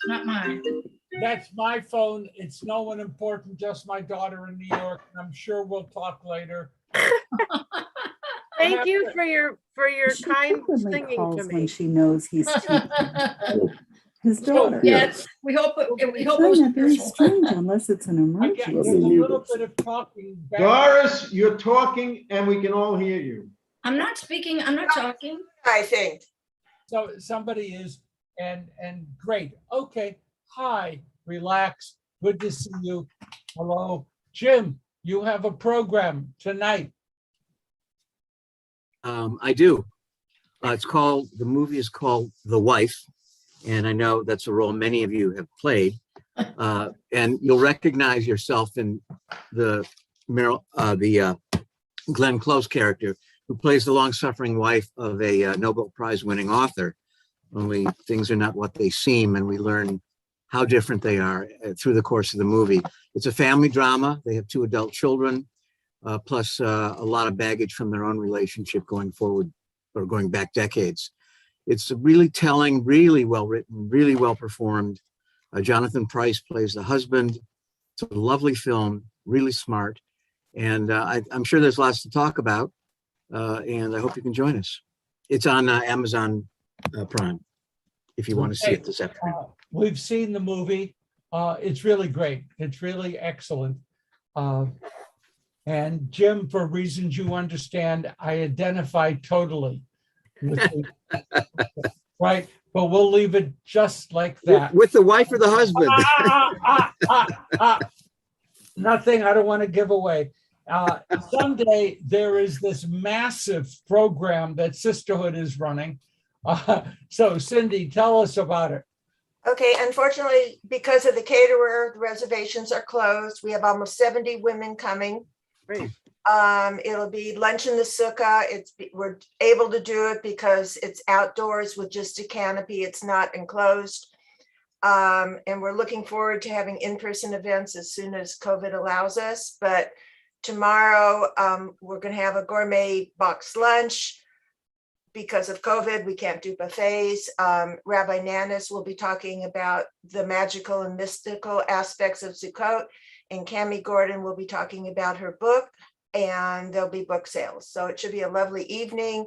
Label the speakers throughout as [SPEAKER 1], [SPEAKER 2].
[SPEAKER 1] not mine.
[SPEAKER 2] That's my phone. It's no one important, just my daughter in New York. I'm sure we'll talk later.
[SPEAKER 3] Thank you for your
[SPEAKER 4] She
[SPEAKER 3] kind
[SPEAKER 4] frequently
[SPEAKER 3] singing
[SPEAKER 4] calls
[SPEAKER 3] to
[SPEAKER 4] when
[SPEAKER 3] me.
[SPEAKER 4] she knows he's teaching his daughter.
[SPEAKER 1] Yes, we hope it
[SPEAKER 4] I
[SPEAKER 1] was
[SPEAKER 4] find that very
[SPEAKER 1] personal.
[SPEAKER 4] strange unless it's an
[SPEAKER 2] I get there's a
[SPEAKER 4] emergency.
[SPEAKER 2] little bit of talking back.
[SPEAKER 5] Doris, you're talking and we can all hear you.
[SPEAKER 1] I'm not speaking, I'm not talking.
[SPEAKER 6] I think.
[SPEAKER 2] So somebody is, and great. Okay. Hi, relax. Good to see you. Hello. Jim, you have a program tonight.
[SPEAKER 7] I do. The movie is called The Wife, and I know that's a role many of you have played. And you'll recognize yourself in the Glenn Close character, who plays the long-suffering wife of a Nobel Prize winning author. Only things are not what they seem, and we learn how different they are through the course of the movie. It's a family drama. They have 2 adult children, plus a lot of baggage from their own relationship going forward or going back decades. It's really telling, really well written, really well performed. Jonathan Pryce plays the husband. It's a lovely film, really smart. And I'm sure there's lots to talk about. And I hope you can join us. It's on Amazon Prime, if you want to see it this afternoon.
[SPEAKER 2] We've seen the movie. It's really great. It's really excellent. And Jim, for reasons you understand, I identify totally with you. Right? But we'll leave it just like that.
[SPEAKER 7] With the wife or the husband?
[SPEAKER 2] Nothing I don't want to give away. Someday there is this massive program that Sisterhood is running. So Cindy, tell us about it.
[SPEAKER 6] Okay, unfortunately, because of the caterer, the reservations are closed. We have almost 70 women coming.
[SPEAKER 7] Great.
[SPEAKER 6] It'll be lunch in the sukkah. We're able to do it because it's outdoors with just a canopy. It's not enclosed. And we're looking forward to having in-person events as soon as COVID allows us. But tomorrow, we're going to have a gourmet box lunch. Because of COVID, we can't do buffets. Rabbi Nanis will be talking about the magical and mystical aspects of Sukkot, and Cami Gordon will be talking about her book, and there'll be book sales. So it should be a lovely evening.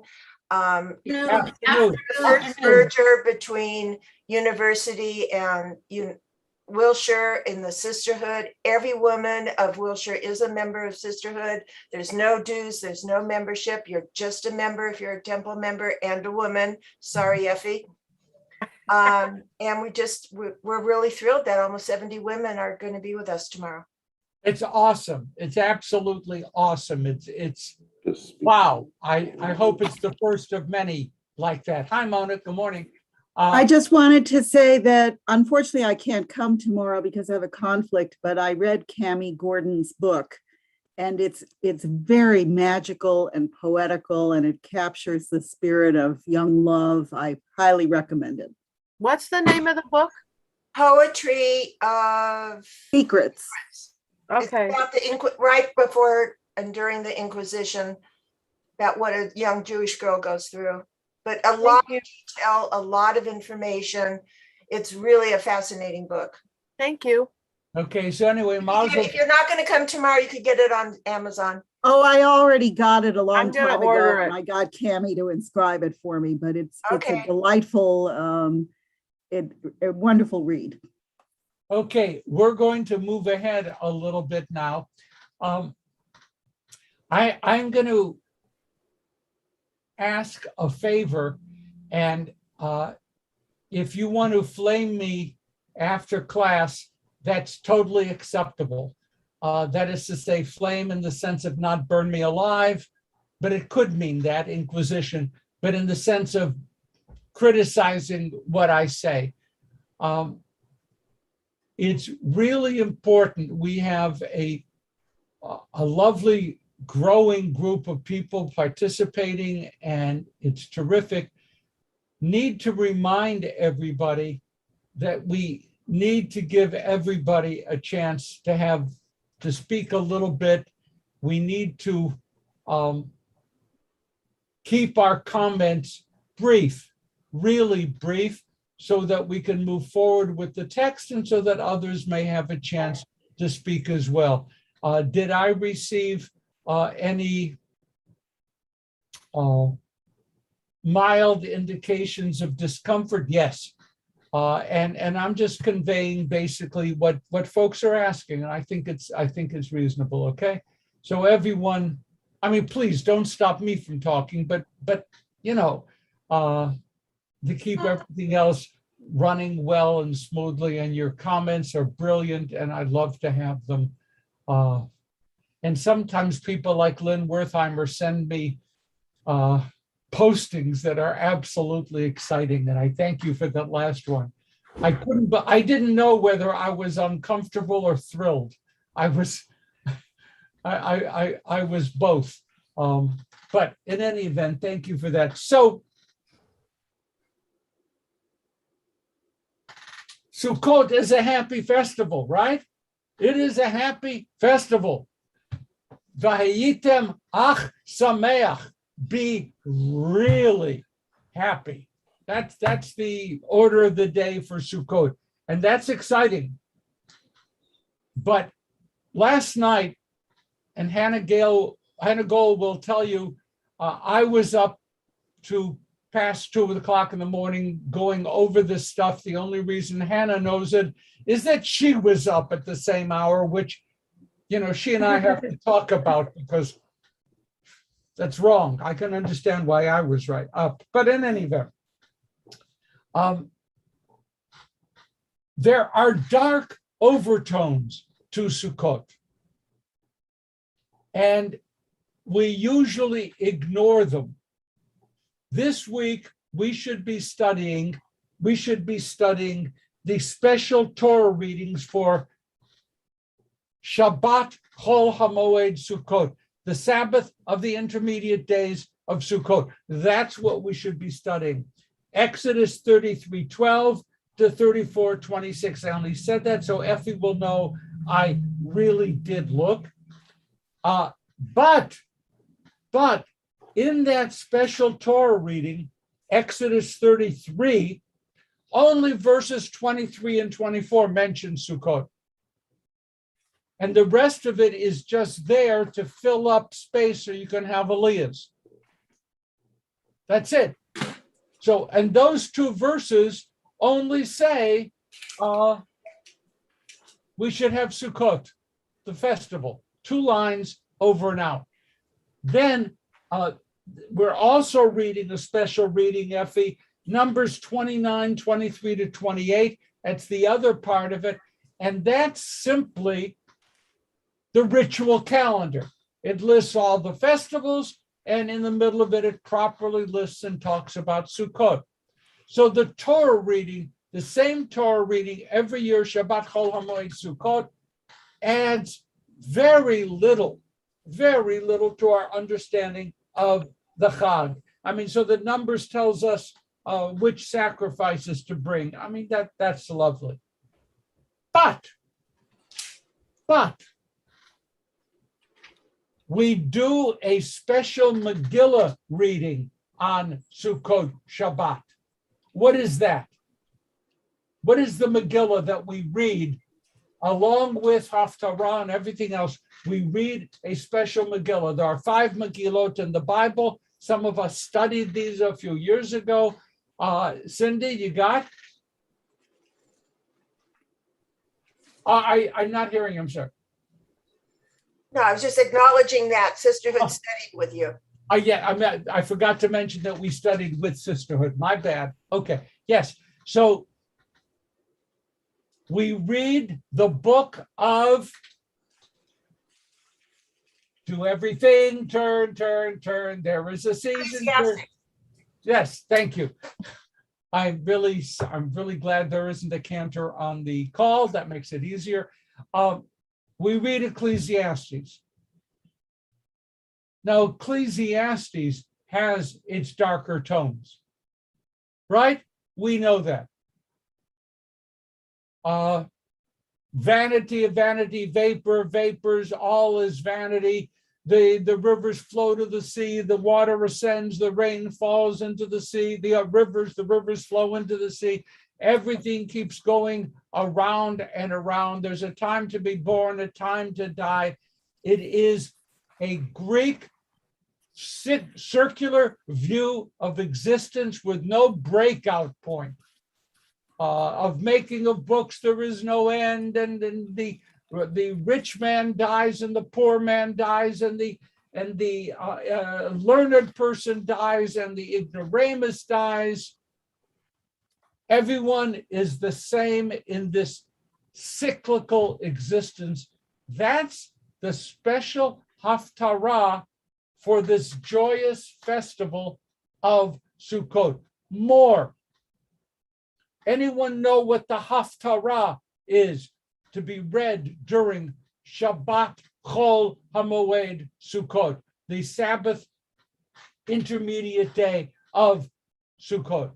[SPEAKER 6] The first merger between university and Wilshire in the sisterhood. Every woman of Wilshire is a member of sisterhood. There's no dues, there's no membership. You're just a member if you're a temple member and a woman. Sorry, Effie. And we're really thrilled that almost 70 women are going to be with us tomorrow.
[SPEAKER 2] It's awesome. It's absolutely awesome. It's wow. I hope it's the first of many like that. Hi, Mona. Good morning.
[SPEAKER 4] I just wanted to say that unfortunately I can't come tomorrow because I have a conflict, but I read Cami Gordon's book and it's very magical and poetical and it captures the spirit of young love. I highly recommend it.
[SPEAKER 3] What's the name of the book?
[SPEAKER 6] Poetry of
[SPEAKER 4] Secrets.
[SPEAKER 3] Okay.
[SPEAKER 6] It's about right before and during the Inquisition, about what a young Jewish girl goes through. But a lot of detail, a lot of information. It's really a fascinating book.
[SPEAKER 3] Thank you.
[SPEAKER 2] Okay, so anyway,
[SPEAKER 6] If you're not going to come tomorrow, you could get it on Amazon.
[SPEAKER 4] Oh, I already got it a long
[SPEAKER 3] I'm gonna
[SPEAKER 4] time
[SPEAKER 3] order
[SPEAKER 4] ago.
[SPEAKER 3] it.
[SPEAKER 4] And I got Cami to inscribe it for me, but it's
[SPEAKER 6] Okay.
[SPEAKER 4] a delightful, a wonderful read.
[SPEAKER 2] okay, we're going to move ahead a little bit now. I'm going to ask a favor, and if you want to flame me after class, that's totally acceptable. That is to say, flame in the sense of not burn me alive, but it could mean that, Inquisition, but in the sense of criticizing what I say. It's really important. We have a lovely growing group of people participating, and it's terrific. Need to remind everybody that we need to give everybody a chance to speak a little bit. We need to keep our comments brief, really brief, so that we can move forward with the text and so that others may have a chance to speak as well. Did I receive any mild indications of discomfort? Yes. And I'm just conveying basically what folks are asking, and I think it's reasonable. Okay, so everyone, I mean, please don't stop me from talking, but you know, to keep everything else running well and smoothly. And your comments are brilliant, and I'd love to have them. And sometimes people like Lynn Wertheimer send me postings that are absolutely exciting, and I thank you for that last one. I didn't know whether I was uncomfortable or thrilled. I was both. But in any event, thank you for that. So Sukkot is a happy festival, right? It is a happy festival. Vahayitem ach sameach. Be really happy. That's the order of the day for Sukkot, and that's exciting. But last night, and Hannah Gold will tell you, I was up to past 2 o'clock in the morning going over this stuff. The only reason Hannah knows it is that she was up at the same hour, which, you know, she and I have to talk about because that's wrong. I can understand why I was right up. But in any event, there are dark overtones to Sukkot. And we usually ignore them. This week, we should be studying the special Torah readings for Shabbat Chol HaMoed Sukkot, the Sabbath of the intermediate days of Sukkot. That's what we should be studying. Exodus 33:12 to 34:26. I only said that so Effie will know I really did look. But in that special Torah reading, Exodus 33, only verses 23 and 24 mention Sukkot. And the rest of it is just there to fill up space so you can have aliyahs. That's it. So, and those 2 verses only say we should have Sukkot, the festival. 2 lines over and out. Then we're also reading a special reading, Effie, Numbers 29, 23 to 28. That's the other part of it. And that's simply the ritual calendar. It lists all the festivals, and in the middle of it, it properly lists and talks about Sukkot. So the Torah reading, the same Torah reading every year, Shabbat Chol HaMoed Sukkot, adds very little to our understanding of the Chag. I mean, so the Numbers tells us which sacrifices to bring. I mean, that's lovely. But we do a special Megillah reading on Sukkot Shabbat. What is that? What is the Megillah that we read along with Haftarah and everything else? We read a special Megillah. There are 5 Megillot in the Bible. Some of us studied these a few years ago. Cindy, you got? I'm not hearing him, sir.
[SPEAKER 6] No, I was just acknowledging that Sisterhood studied with you.
[SPEAKER 2] Yeah, I forgot to mention that we studied with Sisterhood. My bad. Okay, yes. So we read the book of Do Everything, Turn, There is a Season. Yes, thank you. I'm really glad there isn't a cantor on the call. That makes it easier. We read Ecclesiastes. Now, Ecclesiastes has its darker tones, right? We know that. Vanity of vanity, vapors, all is vanity. The rivers flow to the sea, the water ascends, the rain falls into the sea, the rivers flow into the sea. Everything keeps going around and around. There's a time to be born, a time to die. It is a Greek circular view of existence with no breakout point. Of making of books, there is no end, and the rich man dies, and the poor man dies, and the learned person dies, and the ignoramus dies. Everyone is the same in this cyclical existence. That's the special haftarah for this joyous festival of Sukkot. More. Anyone know what the haftarah is to be read during Shabbat Chol HaMoed Sukkot, the Sabbath intermediate day of Sukkot?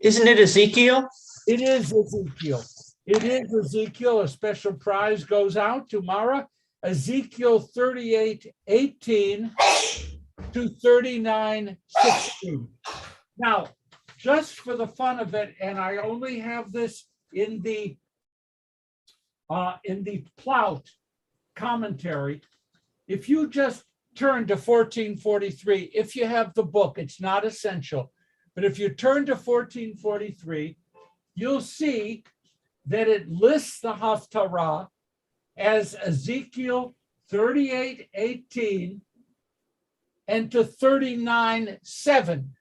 [SPEAKER 8] Isn't it Ezekiel?
[SPEAKER 2] It is Ezekiel. It is Ezekiel. A special prize goes out tomorrow. Ezekiel 38:18 to 39:16. Now, just for the fun of it, and I only have this in the Plout commentary. If you just turn to 1443, if you have the book, it's not essential, but if you turn to 1443, you'll see that it lists the haftarah as Ezekiel 38:18 and to 39:7.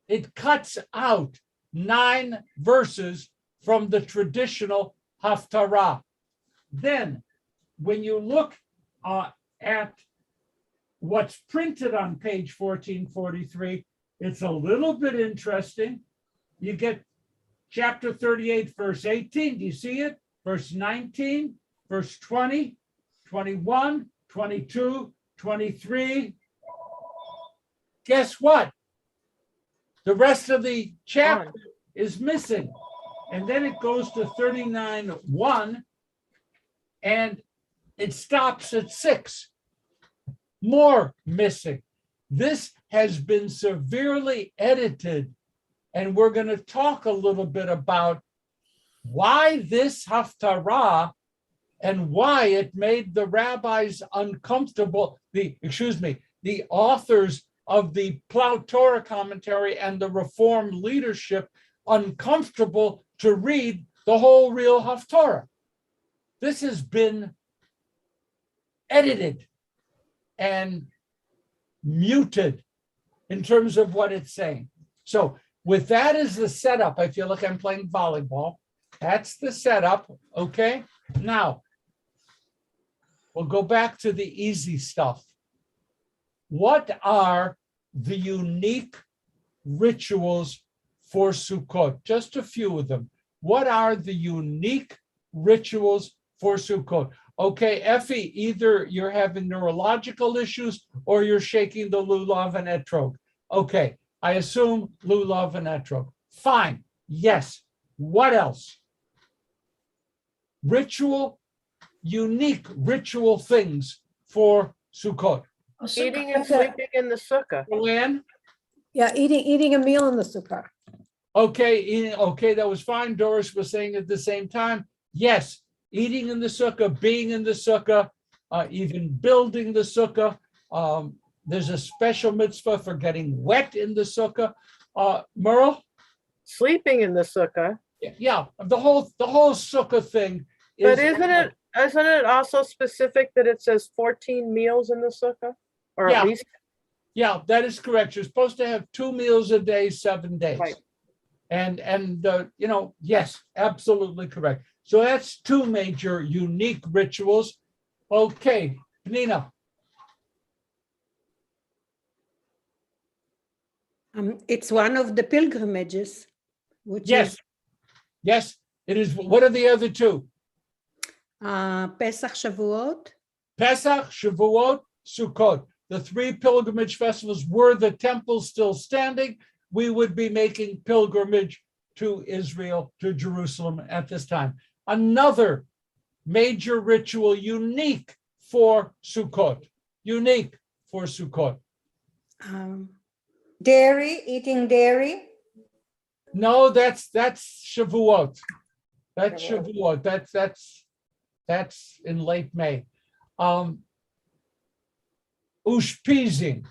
[SPEAKER 2] It cuts out 9 verses from the traditional haftarah. Then, when you look at what's printed on page 1443, it's a little bit interesting. You get chapter 38, verse 18. Do you see it? Verse 19, verse 20, 21, 22, 23. Guess what? The rest of the chapter is missing. And then it goes to 39:1, and it stops at 6. More missing. This has been severely edited, and we're going to talk a little bit about why this haftarah and why it made the rabbis uncomfortable, the authors of the Plout Torah commentary and the Reform leadership uncomfortable to read the whole real haftarah. This has been edited and muted in terms of what it's saying. So with that as the setup, I feel like I'm playing volleyball. That's the setup, okay? Now, we'll go back to the easy stuff. What are the unique rituals for Sukkot? Just a few of them. What are the unique rituals for Sukkot? Okay, Effie, either you're having neurological issues or you're shaking the lulav and etrog. Okay, I assume lulav and etrog. Fine, yes. What else? Unique ritual things for Sukkot.
[SPEAKER 3] Eating and sleeping in the sukkah.
[SPEAKER 2] Joanne?
[SPEAKER 9] Yeah, eating a meal in the sukkah.
[SPEAKER 2] Okay, that was fine. Doris was saying at the same time, yes, eating in the sukkah, being in the sukkah, even building the sukkah. There's a special mitzvah for getting wet in the sukkah. Merle?
[SPEAKER 3] Sleeping in the sukkah.
[SPEAKER 2] Yeah, the whole sukkah thing.
[SPEAKER 3] But isn't it also specific that it says 14 meals in the sukkah? Or
[SPEAKER 2] Yeah.
[SPEAKER 3] at least,
[SPEAKER 2] Yeah, that is correct. You're supposed to have 2 meals a day, 7 days.
[SPEAKER 3] Right.
[SPEAKER 2] And yes, absolutely correct. So that's 2 major unique rituals. Okay, Nina.
[SPEAKER 9] It's one of the pilgrimages, which
[SPEAKER 2] Yes. Yes, it is. What are the other 2?
[SPEAKER 9] is Pesach Shavuot.
[SPEAKER 2] Pesach, Shavuot, Sukkot. The 3 pilgrimage festivals. Were the temples still standing, we would be making pilgrimage to Israel, to Jerusalem at this time. Another major ritual unique for Sukkot. Unique for Sukkot.
[SPEAKER 9] Dairy, eating dairy.
[SPEAKER 2] No, that's Shavuot. That's Shavuot. That's in late May. Ushpizing.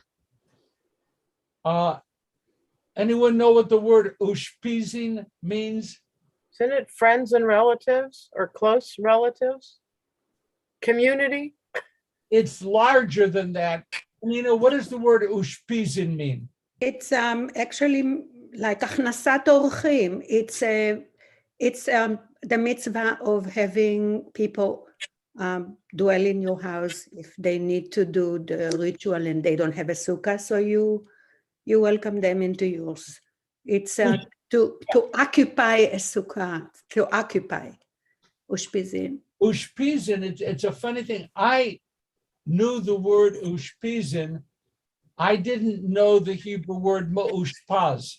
[SPEAKER 2] Anyone know what the word ushpizing means?
[SPEAKER 3] Isn't it friends and relatives or close relatives? Community?
[SPEAKER 2] It's larger than that. Nina, what does the word ushpizin mean?
[SPEAKER 9] It's actually like achnasat orchim. It's the mitzvah of having people dwell in your house if they need to do the ritual and they don't have a sukkah, so you welcome them into yours. It's to occupy a sukkah, to occupy. Ushpizin.
[SPEAKER 2] Ushpizin, it's a funny thing. I knew the word ushpizin. I didn't know the Hebrew word ma'ushpaz.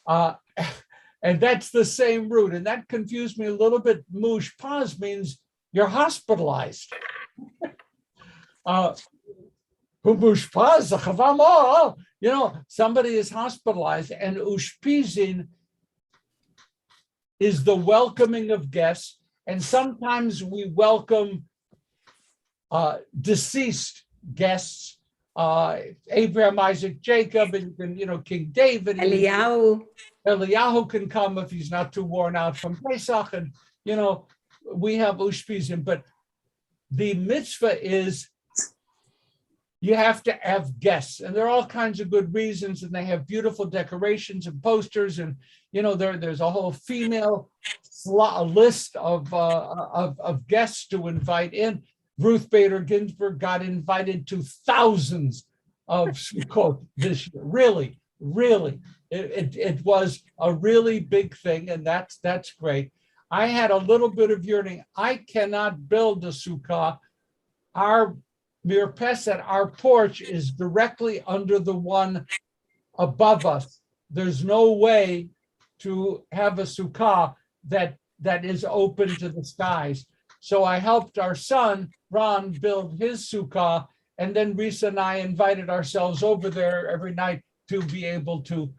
[SPEAKER 2] And that's the same root. And that confused me a little bit. Ma'ushpaz means you're hospitalized. You know, somebody is hospitalized, and ushpizin is the welcoming of guests. And sometimes we welcome deceased guests, Abraham, Isaac, Jacob, and King David. Eliyahu can come if he's not too worn out from Pesach, and we have ushpizin. But the mitzvah is you have to have guests, and there are all kinds of good reasons, and they have beautiful decorations and posters, and there's a whole female list of guests to invite in. Ruth Bader Ginsburg got invited to thousands of Sukkot this year. Really, it was a really big thing, and that's great. I had a little bit of yearning. I cannot build a sukkah. Our mirpeset, our porch, is directly under the one above us. There's no way to have a sukkah that is open to the skies. So I helped our son, Ron, build his sukkah, and then Risa and I invited ourselves over there every night to be able to,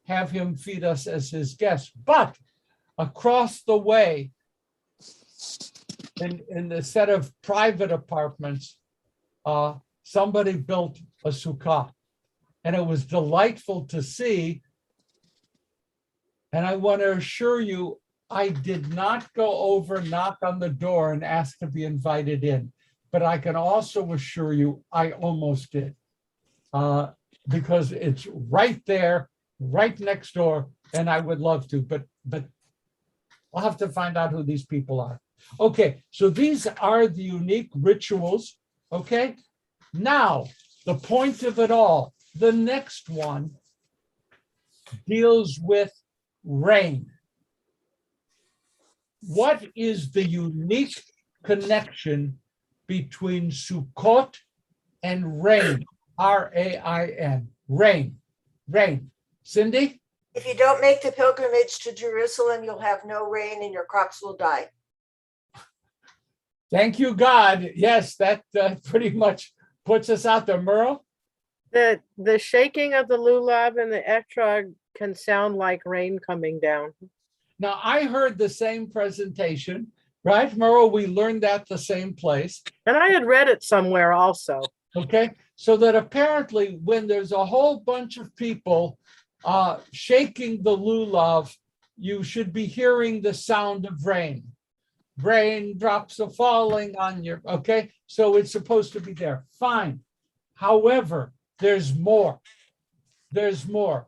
[SPEAKER 2] have him feed us as his guest. But across the way, in the set of private apartments, somebody built a sukkah, and it was delightful to see. And I want to assure you, I did not go over, knock on the door, and ask to be invited in. But I can also assure you, I almost did, because it's right there, right next door, and I would love to. But I'll have to find out who these people are. Okay, so these are the unique rituals. Okay, now the point of it all. The next one deals with rain. What is the unique connection between Sukkot and rain? R-A-I-N, rain. Cindy?
[SPEAKER 6] If you don't make the pilgrimage to Jerusalem, you'll have no rain and your crops will die.
[SPEAKER 2] Thank you, God. Yes, that pretty much puts us out there. Merle?
[SPEAKER 3] The shaking of the lulav and the etrog can sound like rain coming down.
[SPEAKER 2] Now, I heard the same presentation, right, Merle? We learned that the same place.
[SPEAKER 3] And I had read it somewhere also.
[SPEAKER 2] Okay, so that apparently when there's a whole bunch of people shaking the lulav, you should be hearing the sound of rain. Raindrops are falling on your, okay? So it's supposed to be there. Fine. However, there's more. Penina.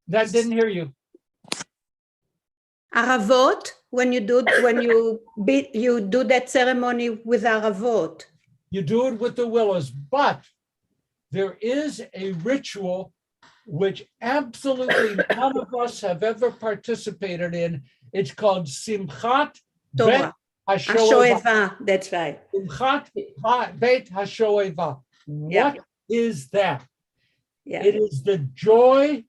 [SPEAKER 2] That didn't hear you.
[SPEAKER 9] Aravot, when you do that ceremony with aravot.
[SPEAKER 2] You do it with the willows, but there is a ritual which absolutely none of us have ever participated in. It's called Simchat Bet
[SPEAKER 9] HaShoeva. That's right.
[SPEAKER 2] Simchat Bet HaShoeva. What is that?
[SPEAKER 9] Yeah.
[SPEAKER 2] It is the joy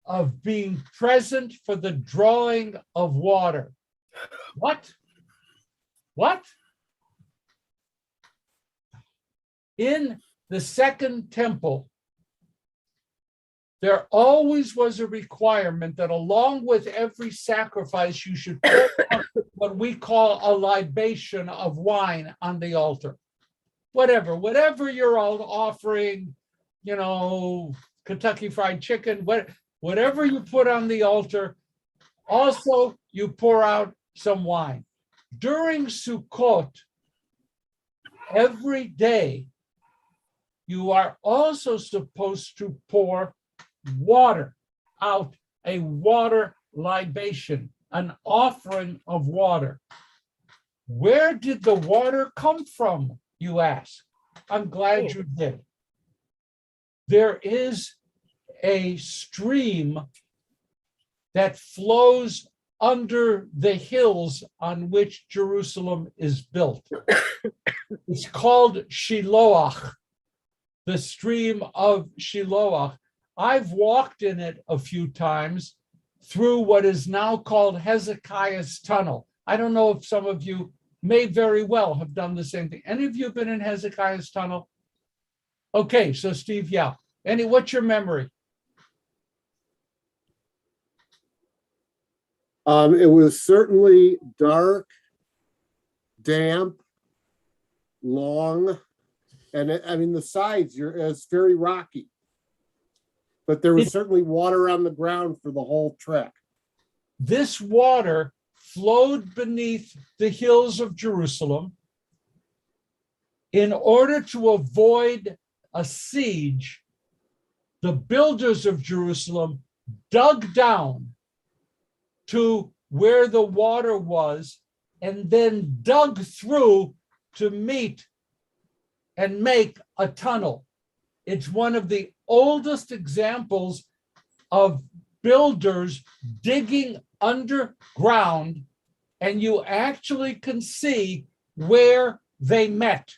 [SPEAKER 2] of being present for the drawing of water. What? In the second temple, there always was a requirement that along with every sacrifice, you should pour out what we call a libation of wine on the altar. Whatever you're all offering, Kentucky Fried Chicken, whatever you put on the altar, also you pour out some wine. During Sukkot, every day, you are also supposed to pour water out, a water libation, an offering of water. Where did the water come from, you ask? I'm glad you did. There is a stream that flows under the hills on which Jerusalem is built. It's called Shiloach, the stream of Shiloach. I've walked in it a few times through what is now called Hezekiah's Tunnel. I don't know if some of you may very well have done the same thing. Any of you been in Hezekiah's Tunnel? Okay, so Steve, yeah. What's your memory?
[SPEAKER 10] It was certainly dark, damp, long, and the sides, it's very rocky. But there was certainly water on the ground for the whole trek.
[SPEAKER 2] This water flowed beneath the hills of Jerusalem in order to avoid a siege. The builders of Jerusalem dug down to where the water was and then dug through to meet and make a tunnel. It's one of the oldest examples of builders digging underground, and you actually can see where they met.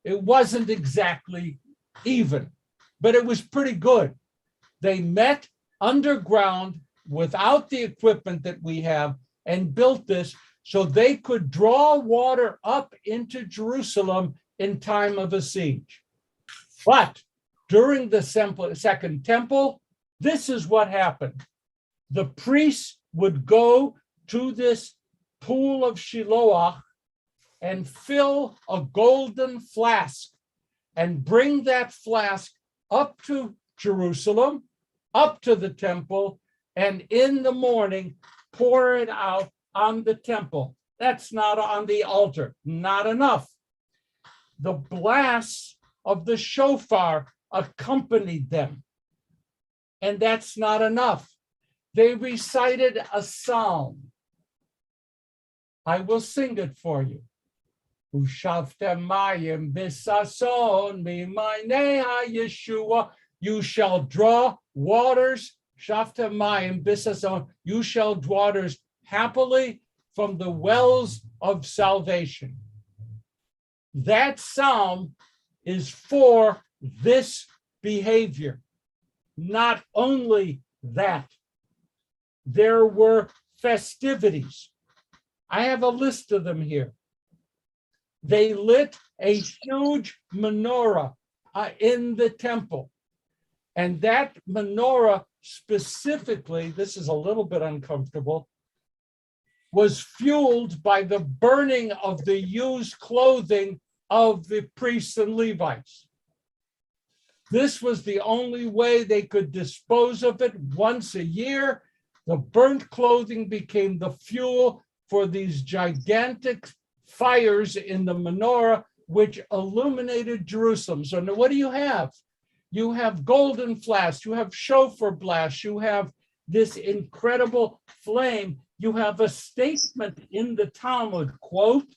[SPEAKER 2] It wasn't exactly even, but it was pretty good. They met underground without the equipment that we have and built this so they could draw water up into Jerusalem in time of a siege. But during the second temple, this is what happened. The priests would go to this pool of Shiloach and fill a golden flask and bring that flask up to Jerusalem, up to the temple, and in the morning, pour it out on the temple. That's not on the altar, not enough. The blasts of the shofar accompanied them, and that's not enough. They recited a psalm. I will sing it for you. Ushavtem mayim bisason mimaynei Yeshua. You shall draw waters. Shavtem mayim bisason. You shall draw waters happily from the wells of salvation. That psalm is for this behavior. Not only that, there were festivities. I have a list of them here. They lit a huge menorah in the temple. And that menorah specifically, this is a little bit uncomfortable, was fueled by the burning of the used clothing of the priests and Levites. This was the only way they could dispose of it. Once a year, the burnt clothing became the fuel for these gigantic fires in the menorah, which illuminated Jerusalem. So now what do you have? You have golden flasks, you have shofar blasts, you have this incredible flame. You have a statement in the Talmud, quote,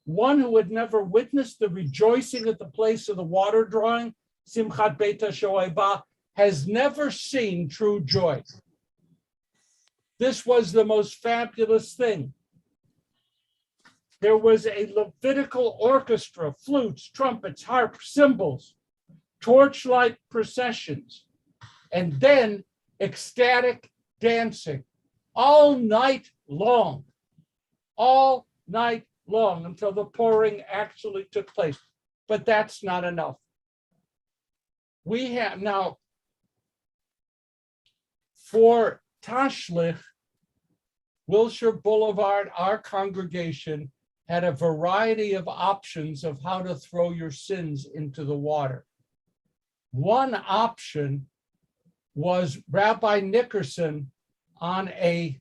[SPEAKER 2] one who had never witnessed the rejoicing at the place of the water drawing, Simchat Beit HaShoeva, has never seen true joy. This was the most fabulous thing. There was a Levitical orchestra, flutes, trumpets, harps, cymbals, torchlight processions, and then ecstatic dancing all night long until the pouring actually took place. But that's not enough. We have now for Tashlich, Wilshire Boulevard, our congregation had a variety of options of how to throw your sins into the water. One option was Rabbi Nickerson on a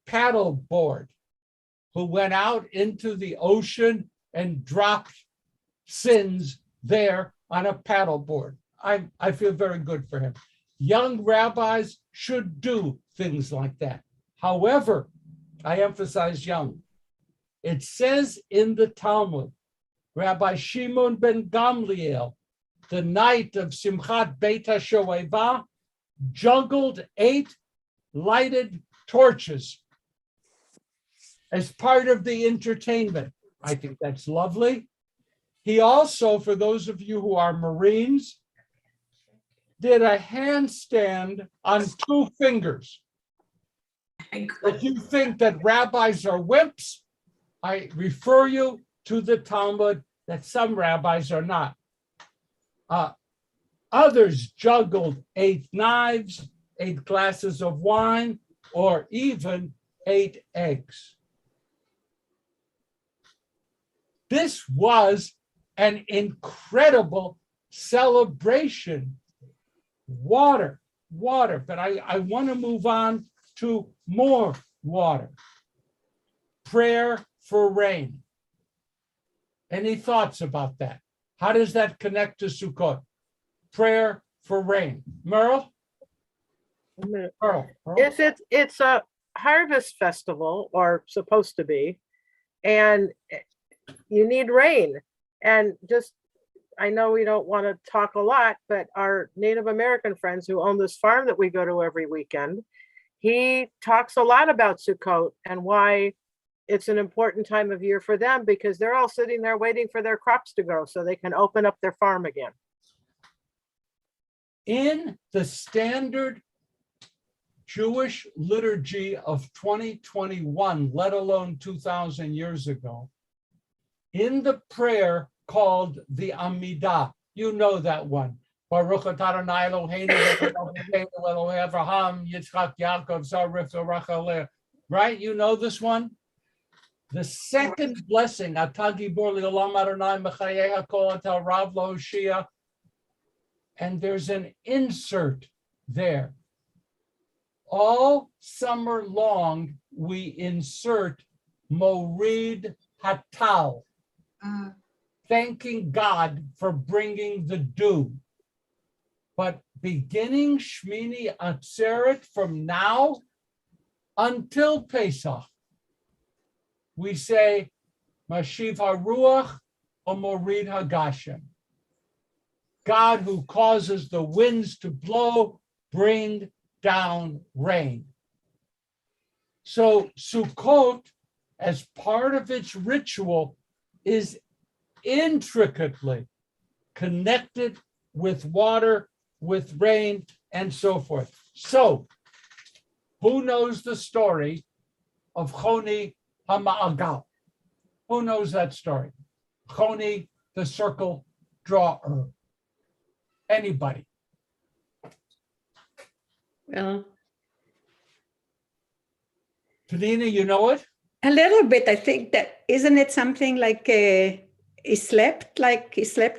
[SPEAKER 2] paddle board who went out into the ocean and dropped sins there on a paddle board. I feel very good for him. Young rabbis should do things like that. However, I emphasize young. It says in the Talmud, Rabbi Shimon ben Gamliel, the night of Simchat Beit HaShoeva, juggled 8 lighted torches as part of the entertainment. I think that's lovely. He also, for those of you who are Marines, did a handstand on 2 fingers. If you think that rabbis are wimps, I refer you to the Talmud that some rabbis are not. Others juggled 8 knives, 8 glasses of wine, or even 8 eggs. This was an incredible celebration. Water, but I want to move on to more water. Prayer for rain. Any thoughts about that? How does that connect to Sukkot? Prayer for rain. Merle? Merle.
[SPEAKER 3] It's a harvest festival, or supposed to be, and you need rain. And just, I know we don't want to talk a lot, but our Native American friends who own this farm that we go to every weekend, he talks a lot about Sukkot and why it's an important time of year for them, because they're all sitting there waiting for their crops to grow so they can open up their farm again.
[SPEAKER 2] In the standard Jewish liturgy of 2021, let alone 2,000 years ago, in the prayer called the Amidah, you know that one. Baruch atah Adonai Eloheinu Elohei Avraham, Yitzchak, Yaakov, Zarif, Rachel, right? You know this one? The second blessing, Atah Gibor Li'olam Adonai Mechayei Hakol Atah Rav Lo Hoshia, and there's an insert there. All summer long, we insert Morid Hatal, thanking God for bringing the dew. But beginning Shmini Atzeret, from now until Pesach, we say Mashiv HaRuach or Morid HaGashem. God who causes the winds to blow, bring down rain. So Sukkot, as part of its ritual, is intricately connected with water, with rain, and so forth. So, who knows the story of Choni HaMa'agal? Who knows that story? Choni, the circle drawer. Anybody?
[SPEAKER 9] Well,
[SPEAKER 2] Penina, you know it?
[SPEAKER 9] a little bit. I think that, isn't it something like he slept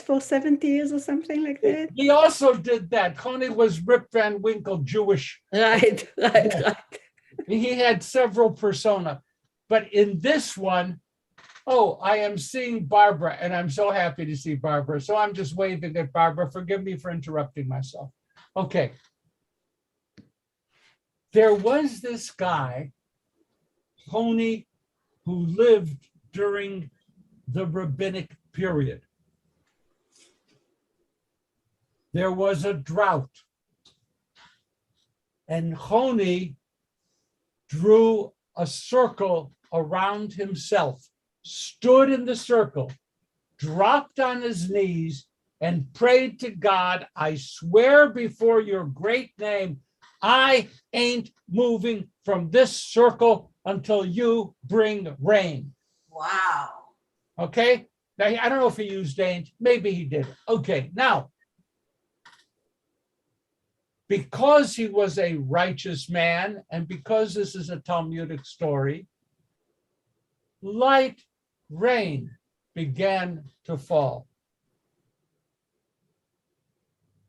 [SPEAKER 9] for 70 years or something like that?
[SPEAKER 2] He also did that. Choni was Rip Van Winkle Jewish.
[SPEAKER 9] Right.
[SPEAKER 2] He had several persona. But in this one, oh, I am seeing Barbara, and I'm so happy to see Barbara. So I'm just waving at Barbara. Forgive me for interrupting myself. Okay. There was this guy, Choni, who lived during the rabbinic period. There was a drought, and Choni drew a circle around himself, stood in the circle, dropped on his knees, and prayed to God, I swear before your great name, I ain't moving from this circle until you bring rain.
[SPEAKER 1] Wow.
[SPEAKER 2] Okay? Now, I don't know if he used ain't. Maybe he did. Okay, now, because he was a righteous man, and because this is a Talmudic story, light rain began to fall.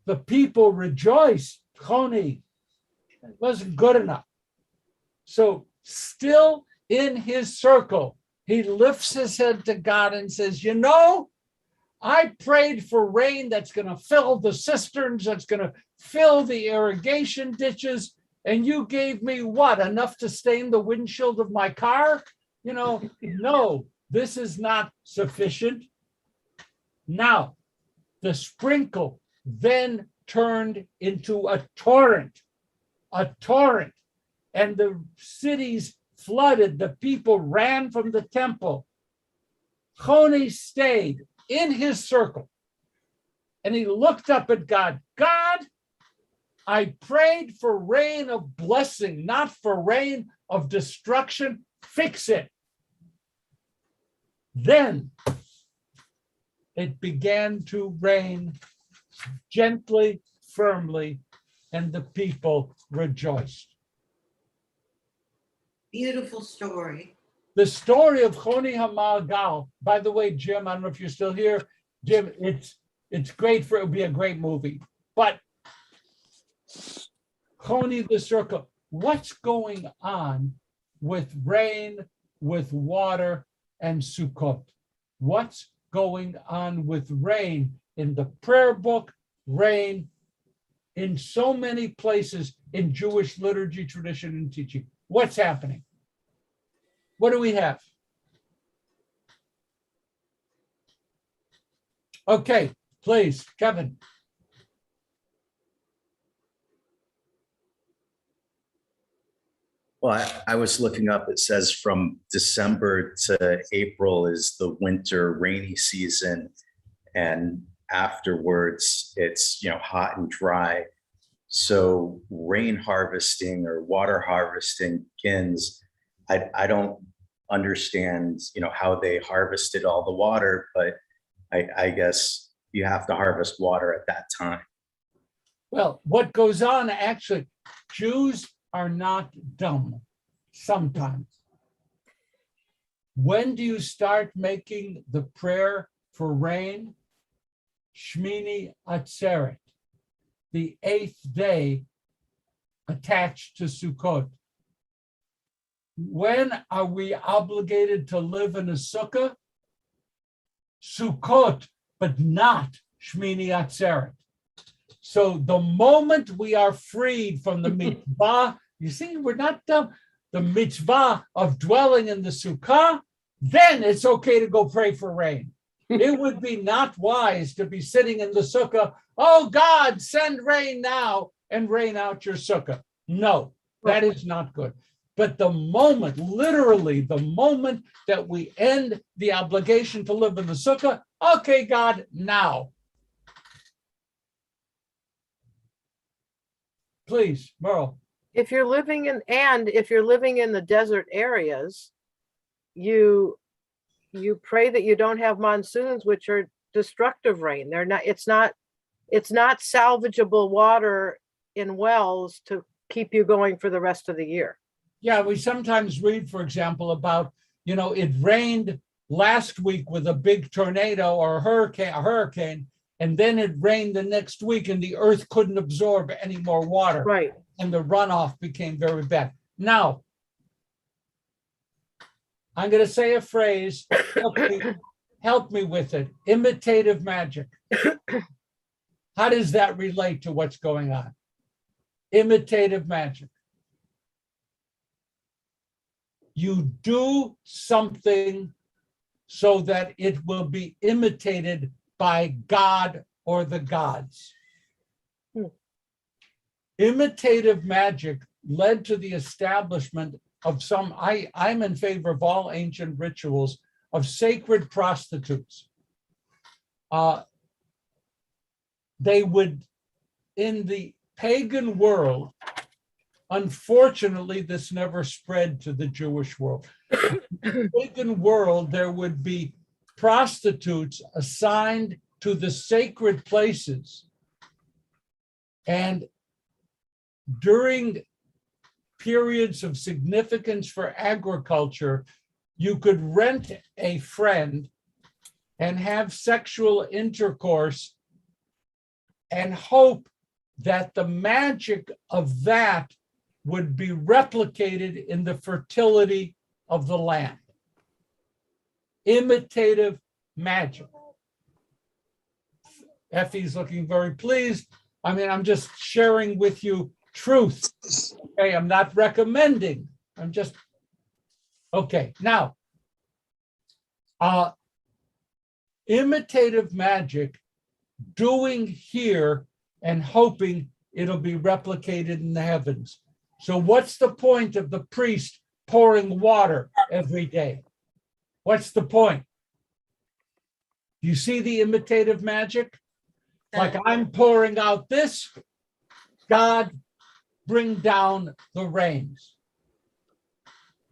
[SPEAKER 2] The people rejoiced. Choni wasn't good enough. So still in his circle, he lifts his head to God and says, you know, I prayed for rain that's going to fill the cisterns, that's going to fill the irrigation ditches, and you gave me what? Enough to stain the windshield of my car? You know, no, this is not sufficient. Now, the sprinkle then turned into a torrent, and the cities flooded. The people ran from the temple. Choni stayed in his circle, and he looked up at God. God, I prayed for rain of blessing, not for rain of destruction. Fix it. Then it began to rain gently, firmly, and the people rejoiced.
[SPEAKER 11] Beautiful story.
[SPEAKER 2] The story of Choni HaMa'agal, by the way, Jim, I don't know if you're still here. Jim, it's great it would be a great movie. But Choni the circle, what's going on with rain, with water, and Sukkot? What's going on with rain in the prayer book, rain in so many places in Jewish liturgy, tradition, and teaching? What's happening? What do we have? Okay, please, Kevin.
[SPEAKER 12] Well, I was looking up, it says from December to April is the winter rainy season. And afterwards it's, hot and dry. So rain harvesting or water harvesting begins. I don't understand, how they harvested all the water, but I guess you have to harvest water at that time.
[SPEAKER 2] Well, what goes on actually, Jews are not dumb sometimes. When do you start making the prayer for rain? Shmini Atzeret, the 8th day attached to Sukkot. When are we obligated to live in a sukkah? Sukkot, but not Shmini Atzeret. So the moment we are freed from the mitzvah, you see, we're not dumb, the mitzvah of dwelling in the sukkah, then it's okay to go pray for rain. It would be not wise to be sitting in the sukkah, oh God, send rain now and rain out your sukkah. No, that is not good. But the moment, literally the moment that we end the obligation to live in the sukkah, okay, God, now. Please, Merle.
[SPEAKER 3] If you're living in the desert areas, you pray that you don't have monsoons, which are destructive rain. It's not salvageable water in wells to keep you going for the rest of the year.
[SPEAKER 2] Yeah, we sometimes read, for example, about, it rained last week with a big tornado or a hurricane, and then it rained the next week and the earth couldn't absorb any more water.
[SPEAKER 3] Right.
[SPEAKER 2] And the runoff became very bad. Now, I'm going to say a phrase, help me with it. Imitative magic. How does that relate to what's going on? Imitative magic. You do something so that it will be imitated by God or the gods. Imitative magic led to the establishment of some, I'm in favor of all ancient rituals of sacred prostitutes. They would, in the pagan world, unfortunately, this never spread to the Jewish world. In the pagan world, there would be prostitutes assigned to the sacred places. And during periods of significance for agriculture, you could rent a friend and have sexual intercourse and hope that the magic of that would be replicated in the fertility of the land. Imitative magic. Effie's looking very pleased. I mean, I'm just sharing with you truth. Okay, I'm not recommending. I'm just, okay. Now, imitative magic, doing here and hoping it'll be replicated in the heavens. So what's the point of the priest pouring water every day? What's the point? Do you see the imitative magic? Like I'm pouring out this, God, bring down the rains.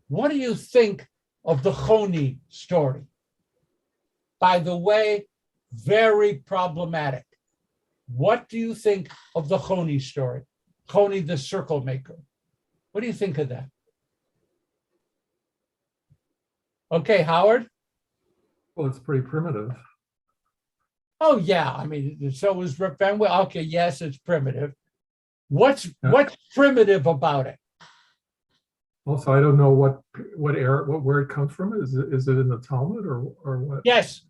[SPEAKER 2] What do you think of the Choni story? By the way, very problematic. What do you think of the Choni story? Choni, the circle maker. What do you think of that? Okay, Howard?
[SPEAKER 13] Well, it's pretty primitive.
[SPEAKER 2] Oh, yeah. I mean, so is Rip Van Winkle. Okay, yes, it's primitive. What's primitive about it?
[SPEAKER 13] Also, I don't know what where it comes from. Is it in the Talmud or what?
[SPEAKER 2] Yes.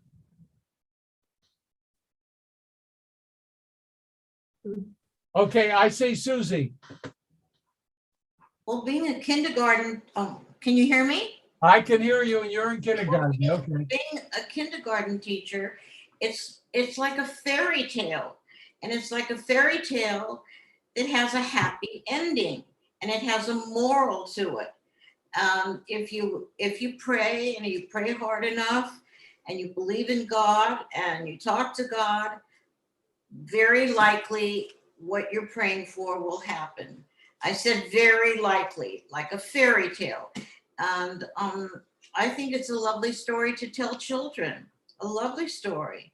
[SPEAKER 2] Okay, I say Susie.
[SPEAKER 11] Well, being a kindergarten, can you hear me?
[SPEAKER 2] I can hear you, and you're in kindergarten. Okay.
[SPEAKER 11] Being a kindergarten teacher, it's like a fairy tale, and it's like a fairy tale that has a happy ending, and it has a moral to it. If you pray and you pray hard enough, and you believe in God and you talk to God, very likely what you're praying for will happen. I said very likely, like a fairy tale. And I think it's a lovely story to tell children, a lovely story.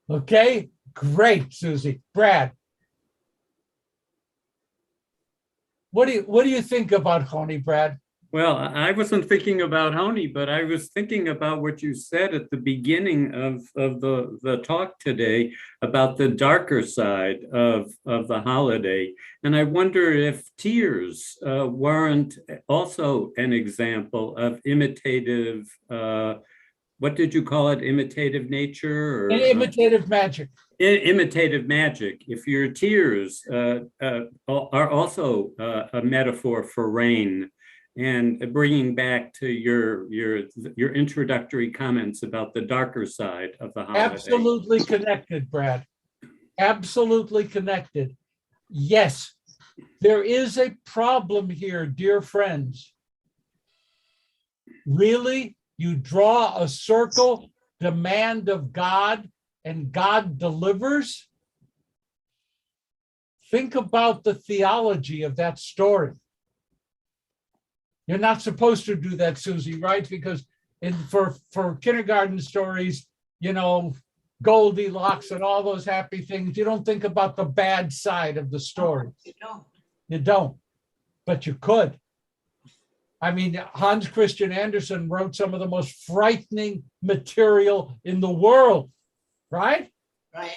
[SPEAKER 2] Okay, great, Susie. Brad, what do you think about Choni, Brad?
[SPEAKER 14] Well, I wasn't thinking about Choni, but I was thinking about what you said at the beginning of the talk today about the darker side of the holiday. And I wonder if tears weren't also an example of imitative, what did you call it? Imitative nature? Or,
[SPEAKER 2] imitative magic.
[SPEAKER 14] Imitative magic. If your tears are also a metaphor for rain. And bringing back to your introductory comments about the darker side of the holiday.
[SPEAKER 2] Absolutely connected, Brad. Absolutely connected. Yes, there is a problem here, dear friends. Really? You draw a circle, demand of God, and God delivers? Think about the theology of that story. You're not supposed to do that, Susie, right? Because for kindergarten stories, you know, Goldilocks and all those happy things, you don't think about the bad side of the story.
[SPEAKER 11] You don't.
[SPEAKER 2] You don't, but you could. I mean, Hans Christian Andersen wrote some of the most frightening material in the world, right?
[SPEAKER 11] Right.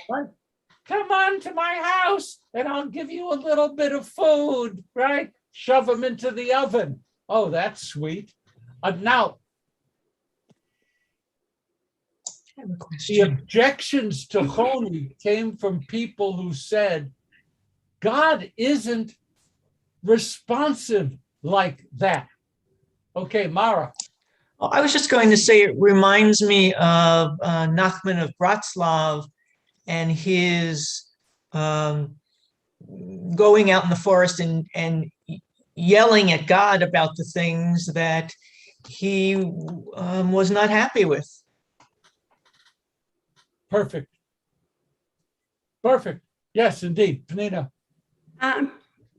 [SPEAKER 2] Come on to my house and I'll give you a little bit of food, right? Shove them into the oven. Oh, that's sweet. Now, the objections to Choni came from people who said, God isn't responsive like that. Okay, Mara.
[SPEAKER 8] I was just going to say, it reminds me of Nachman of Bratslav and his going out in the forest and yelling at God about the things that he was not happy with.
[SPEAKER 2] Perfect. Perfect. Yes, indeed. Panina.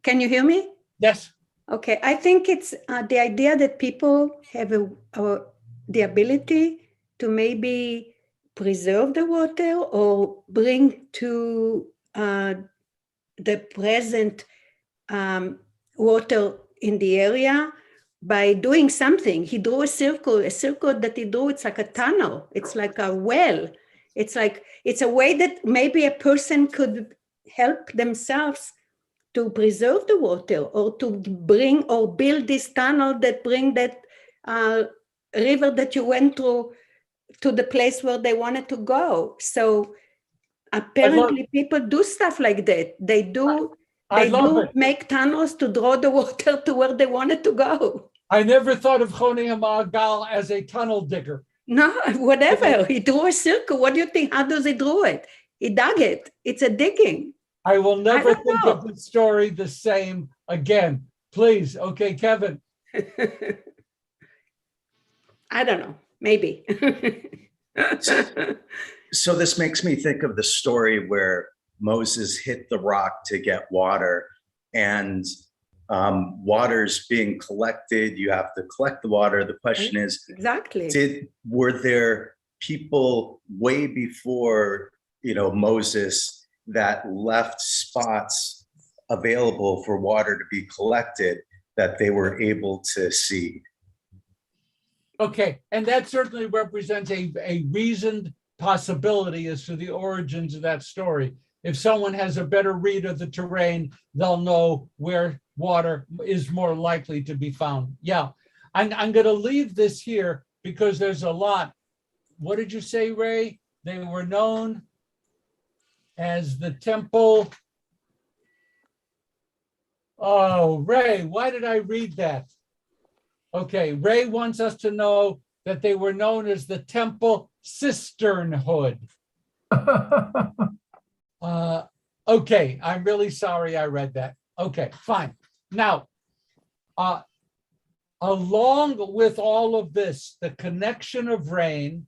[SPEAKER 9] Can you hear me?
[SPEAKER 2] Yes.
[SPEAKER 9] Okay. I think it's the idea that people have the ability to maybe preserve the water or bring to the present water in the area by doing something. He drew a circle that he drew, it's like a tunnel. It's like a well. It's like, it's a way that maybe a person could help themselves to preserve the water, or to bring or build this tunnel that bring that river that you went through to the place where they wanted to go. So apparently people do stuff like that. They do make tunnels to draw the water to where they wanted to go.
[SPEAKER 2] I never thought of Chol HaMoed as a tunnel digger.
[SPEAKER 9] No, whatever. He drew a circle. What do you think? How does he draw it? He dug it. It's a digging.
[SPEAKER 2] I will never think of the story the same again. Please. Okay, Kevin.
[SPEAKER 9] I don't know. Maybe.
[SPEAKER 12] So this makes me think of the story where Moses hit the rock to get water, and water's being collected. You have to collect the water. The question is, were there people way before, Moses, that left spots available for water to be collected that they were able to see?
[SPEAKER 2] Okay, and that certainly represents a reasoned possibility as to the origins of that story. If someone has a better read of the terrain, they'll know where water is more likely to be found. Yeah, I'm going to leave this here because there's a lot. What did you say, Ray? They were known as the temple. Oh, Ray, why did I read that? Okay, Ray wants us to know that they were known as the temple cisternhood. Okay, I'm really sorry I read that. Okay, fine. Now, along with all of this, the connection of rain,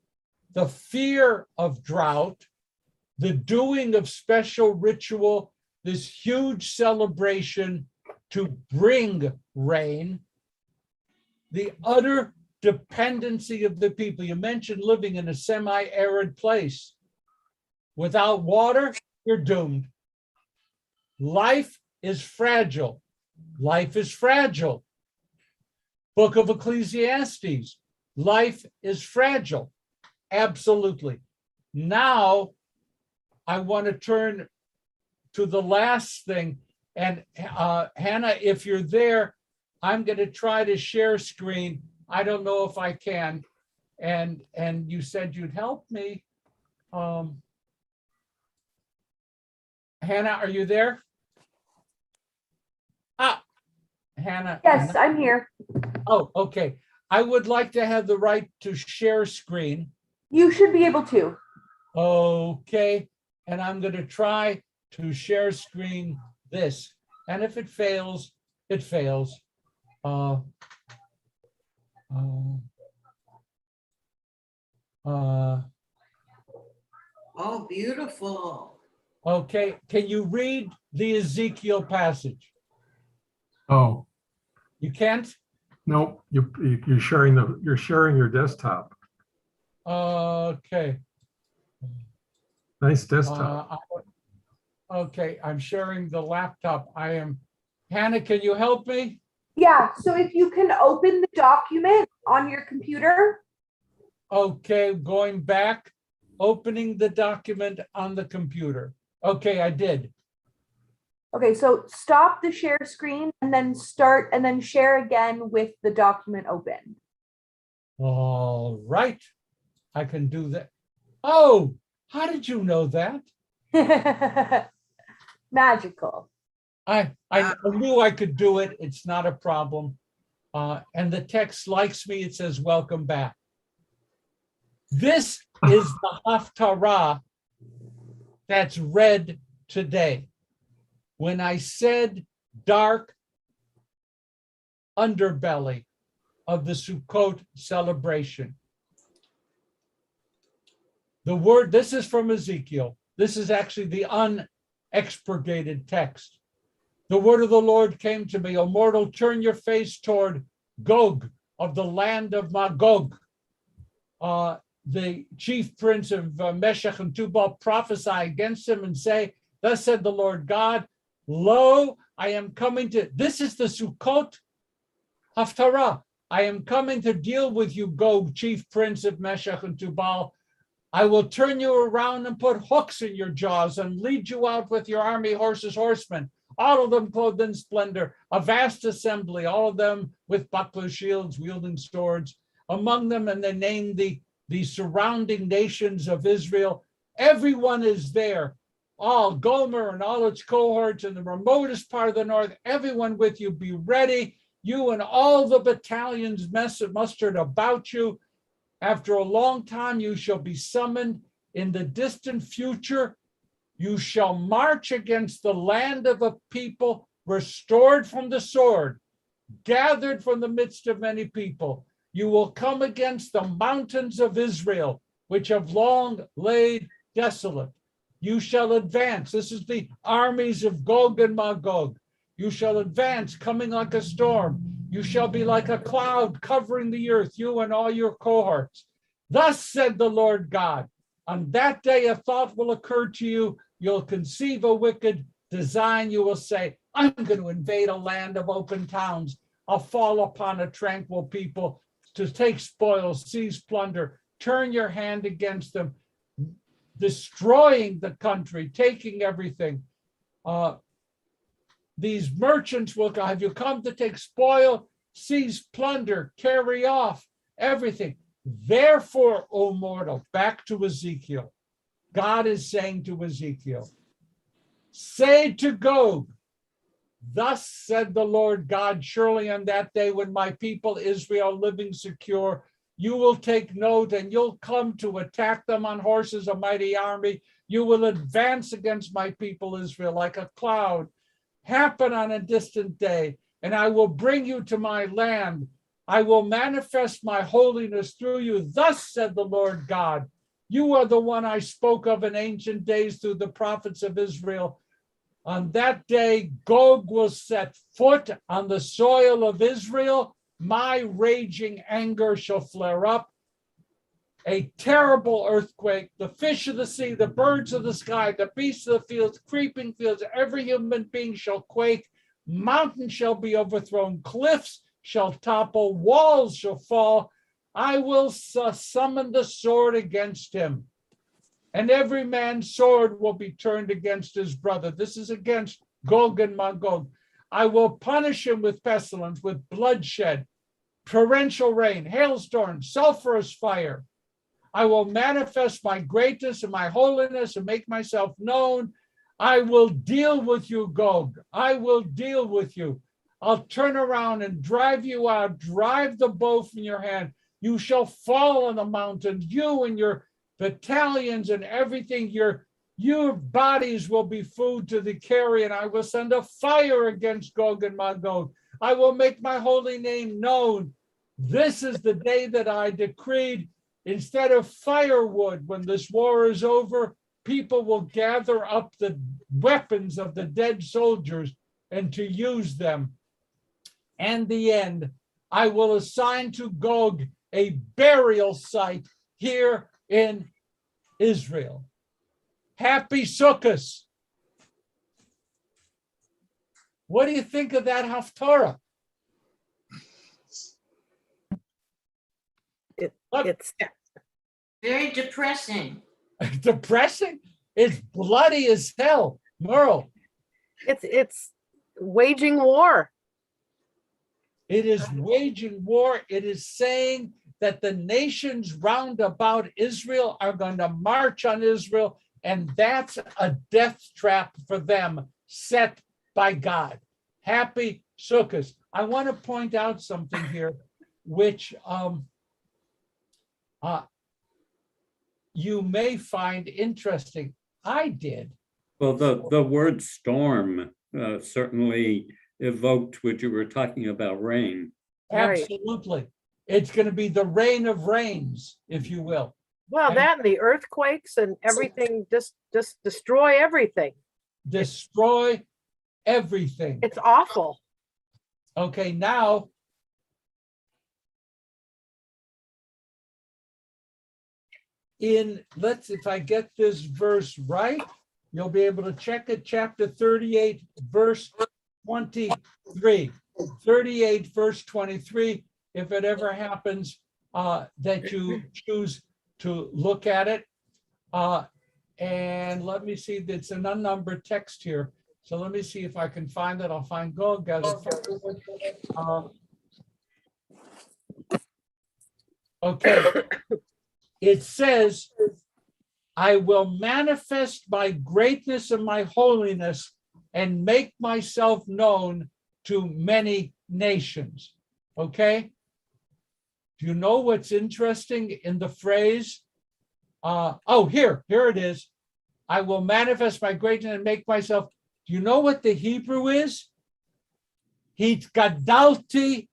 [SPEAKER 2] the fear of drought, the doing of special ritual, this huge celebration to bring rain, the utter dependency of the people. You mentioned living in a semi-arid place. Without water, you're doomed. Life is fragile. Life is fragile. Book of Ecclesiastes. Life is fragile. Absolutely. Now, I want to turn to the last thing. And Hannah, if you're there, I'm going to try to share screen. I don't know if I can. And you said you'd help me. Hannah, are you there? Hannah.
[SPEAKER 15] Yes, I'm here.
[SPEAKER 2] Oh, okay. I would like to have the right to share screen.
[SPEAKER 15] You should be able to.
[SPEAKER 2] Okay. And I'm going to try to share screen this. And if it fails, it fails.
[SPEAKER 11] Oh, beautiful.
[SPEAKER 2] Okay. Can you read the Ezekiel passage?
[SPEAKER 13] Oh.
[SPEAKER 2] You can't?
[SPEAKER 13] No, you're sharing your desktop.
[SPEAKER 2] Okay.
[SPEAKER 13] Nice desktop.
[SPEAKER 2] Okay, I'm sharing the laptop. Hannah, can you help me?
[SPEAKER 15] Yeah, so if you can open the document on your computer.
[SPEAKER 2] Okay, going back, opening the document on the computer. Okay, I did.
[SPEAKER 15] Okay, so stop the share screen and then start and then share again with the document open.
[SPEAKER 2] All right, I can do that. Oh, how did you know that?
[SPEAKER 15] Magical.
[SPEAKER 2] I knew I could do it. It's not a problem. And the text likes me. It says, welcome back. This is the Haftarah that's read today. When I said dark underbelly of the Sukkot celebration. The word, this is from Ezekiel. This is actually the unexpurgated text. The word of the Lord came to me, O mortal, turn your face toward Gog of the land of Magog. The chief prince of Meshech and Tubal prophesy against him and say, thus said the Lord God, lo, I am coming to, this is the Sukkot Haftarah. I am coming to deal with you, Gog, chief prince of Meshech and Tubal. I will turn you around and put hooks in your jaws and lead you out with your army horses, horsemen, all of them clothed in splendor, a vast assembly, all of them with bucklers, shields, wielding swords. Among them, and they named the surrounding nations of Israel. Everyone is there, all Gomer and all its cohorts in the remotest part of the north, everyone with you, be ready. You and all the battalions mustered about you. After a long time, you shall be summoned. In the distant future, you shall march against the land of a people restored from the sword, gathered from the midst of many people. You will come against the mountains of Israel, which have long laid desolate. You shall advance. This is the armies of Gog and Magog. You shall advance, coming like a storm. You shall be like a cloud covering the earth, you and all your cohorts. Thus said the Lord God, on that day a thought will occur to you. You'll conceive a wicked design. You will say, I'm going to invade a land of open towns. I'll fall upon a tranquil people to take spoils, seize plunder, turn your hand against them, destroying the country, taking everything. These merchants will, have you come to take spoil, seize plunder, carry off everything? Therefore, O mortal, back to Ezekiel. God is saying to Ezekiel, say to Gog, thus said the Lord God, surely on that day when my people Israel living secure, you will take note and you'll come to attack them on horses, a mighty army. You will advance against my people Israel like a cloud, happen on a distant day, and I will bring you to my land. I will manifest my holiness through you. Thus said the Lord God, you are the one I spoke of in ancient days through the prophets of Israel. On that day, Gog will set foot on the soil of Israel. My raging anger shall flare up. A terrible earthquake, the fish of the sea, the birds of the sky, the beasts of the fields, creeping fields, every human being shall quake. Mountains shall be overthrown, cliffs shall topple, walls shall fall. I will summon the sword against him, and every man's sword will be turned against his brother. This is against Gog and Magog. I will punish him with pestilence, with bloodshed, torrential rain, hailstorms, sulfurous fire. I will manifest my greatness and my holiness and make myself known. I will deal with you, Gog. I will deal with you. I'll turn around and drive you out, drive the bow from your hand. You shall fall on the mountains, you and your battalions and everything. Your bodies will be food to the carrion. I will send a fire against Gog and Magog. I will make my holy name known. This is the day that I decreed. Instead of firewood, when this war is over, people will gather up the weapons of the dead soldiers and to use them. And the end, I will assign to Gog a burial site here in Israel. Happy Sukkot. What do you think of that Haftarah?
[SPEAKER 3] It's
[SPEAKER 11] Very depressing.
[SPEAKER 2] Depressing? It's bloody as hell, Merle.
[SPEAKER 3] it's waging war.
[SPEAKER 2] It is waging war. It is saying that the nations round about Israel are going to march on Israel, and that's a death trap for them set by God. Happy Sukkot. I want to point out something here, which you may find interesting. I did.
[SPEAKER 14] Well, the word storm certainly evoked what you were talking about, rain.
[SPEAKER 2] Absolutely. It's going to be the rain of rains, if you will.
[SPEAKER 3] Well, that and the earthquakes and everything, just destroy everything.
[SPEAKER 2] Destroy everything.
[SPEAKER 3] It's awful.
[SPEAKER 2] Okay, now if I get this verse right, you'll be able to check it, chapter 38, verse 23. 38, verse 23. If it ever happens that you choose to look at it. And let me see, it's an unnumbered text here. So let me see if I can find it. I'll find Gog. Okay. It says, I will manifest my greatness and my holiness and make myself known to many nations. Okay? Do you know what's interesting in the phrase? Here it is. I will manifest my greatness and make myself. Do you know what the Hebrew is? Hitgadalti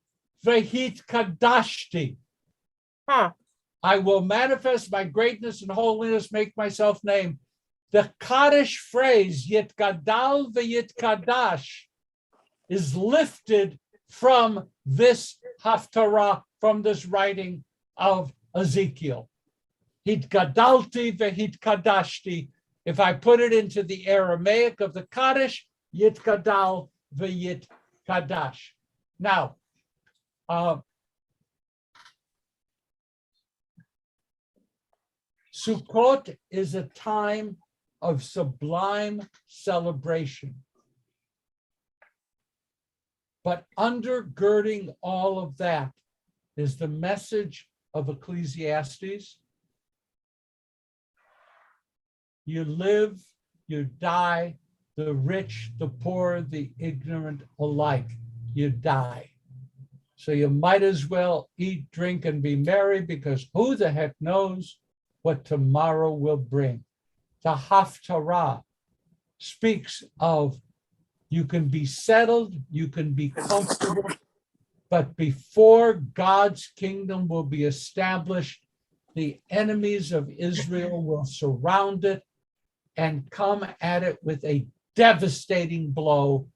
[SPEAKER 2] vehitgadashti. I will manifest my greatness and holiness, make myself name. The Kaddish phrase, Yitgadal v'Yitkadash, is lifted from this haftarah, from this writing of Ezekiel. Hitgadalti v'Hitkadashti. If I put it into the Aramaic of the Kaddish, Yitgadal v'Yitkadash. Now, Sukkot is a time of sublime celebration. But undergirding all of that is the message of Ecclesiastes. You live, you die, the rich, the poor, the ignorant alike, you die. So you might as well eat, drink, and be merry, because who the heck knows what tomorrow will bring. The Haftarah speaks of you can be settled, you can be comfortable, but before God's kingdom will be established, the enemies of Israel will surround it and come at it with a devastating blow.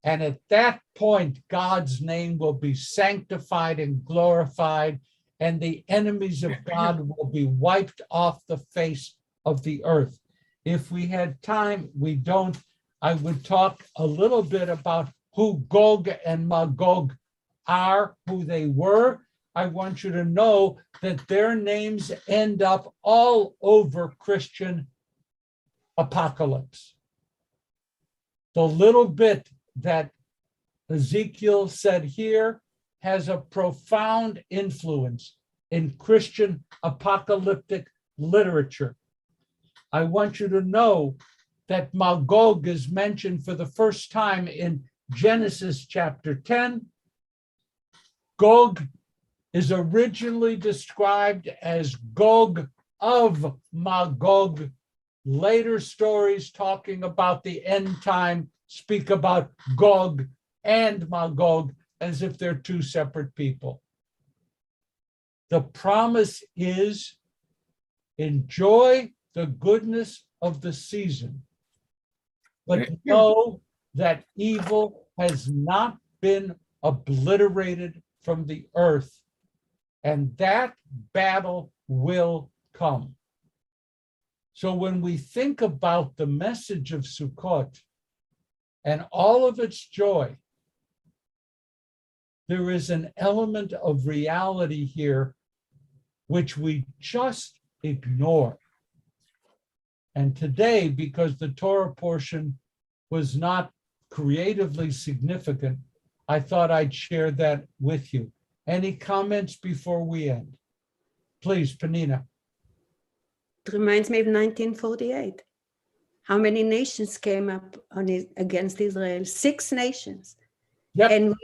[SPEAKER 2] And at that point, God's name will be sanctified and glorified, and the enemies of God will be wiped off the face of the earth. If we had time, we don't, I would talk a little bit about who Gog and Magog are, who they were. I want you to know that their names end up all over Christian apocalypse. The little bit that Ezekiel said here has a profound influence in Christian apocalyptic literature. I want you to know that Magog is mentioned for the first time in Genesis chapter 10. Gog is originally described as Gog of Magog. Later stories talking about the end time speak about Gog and Magog as if they're two separate people. The promise is enjoy the goodness of the season, but know that evil has not been obliterated from the earth, and that battle will come. So when we think about the message of Sukkot and all of its joy, there is an element of reality here which we just ignore. And today, because the Torah portion was not creatively significant, I thought I'd share that with you. Any comments before we end? Please, Penina.
[SPEAKER 9] It reminds me of 1948. How many nations came up against Israel? 6 nations.
[SPEAKER 2] Yep.
[SPEAKER 9] And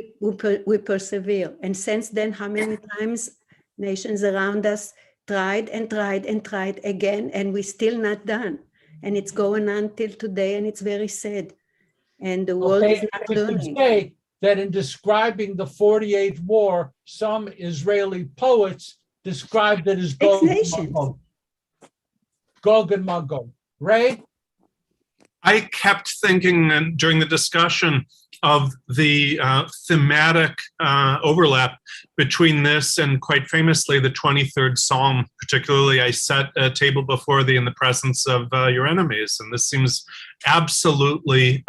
[SPEAKER 9] we persevere. And since then, how many times nations around us tried and tried and tried again, and we're still not done. And it's going on till today, and it's very sad. And the world is not
[SPEAKER 2] we
[SPEAKER 9] learning.
[SPEAKER 2] could say that in describing the 48th war, some Israeli poets described it as Gog and Magog. Gog and Magog. Ray?
[SPEAKER 16] I kept thinking during the discussion of the thematic overlap between this and, quite famously, the 23rd Psalm. Particularly, I set a table before thee in the presence of your enemies. And this seems absolutely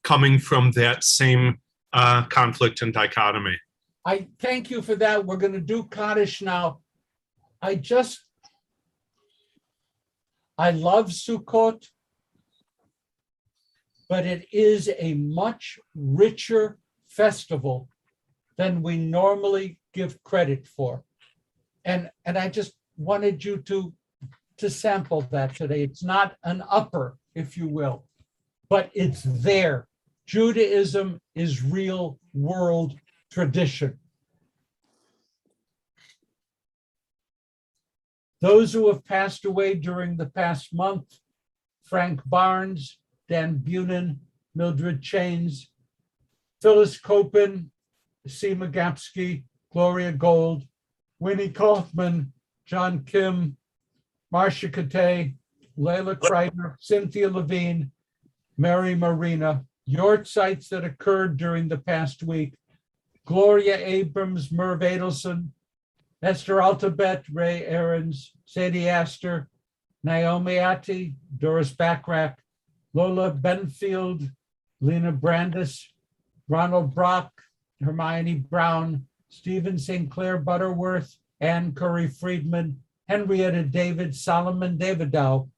[SPEAKER 16] coming from that same conflict and dichotomy.
[SPEAKER 2] I thank you for that. We're going to do Kaddish now. I love Sukkot, but it is a much richer festival than we normally give credit for. And I just wanted you to sample that today. It's not an upper, if you will, but it's there. Judaism is real world tradition. Those who have passed away during the past month: Frank Barnes, Dan Bunin, Mildred Chains, Phyllis Copen, Seema Gapsky, Gloria Gold, Winnie Kaufman, John Kim, Marcia Kate, Layla Kreider, Cynthia Levine, Mary Marina. Yortsites that occurred during the past week: Gloria Abrams, Merv Adelson, Esther Altabet, Ray Aarons, Sadie Astor, Naomi Atti, Doris Backrack, Lola Benfield, Lena Brandis, Ronald Brock, Hermione Brown, Stephen St. Clair Butterworth, Ann Curry Friedman, Henrietta David, Solomon Davidow,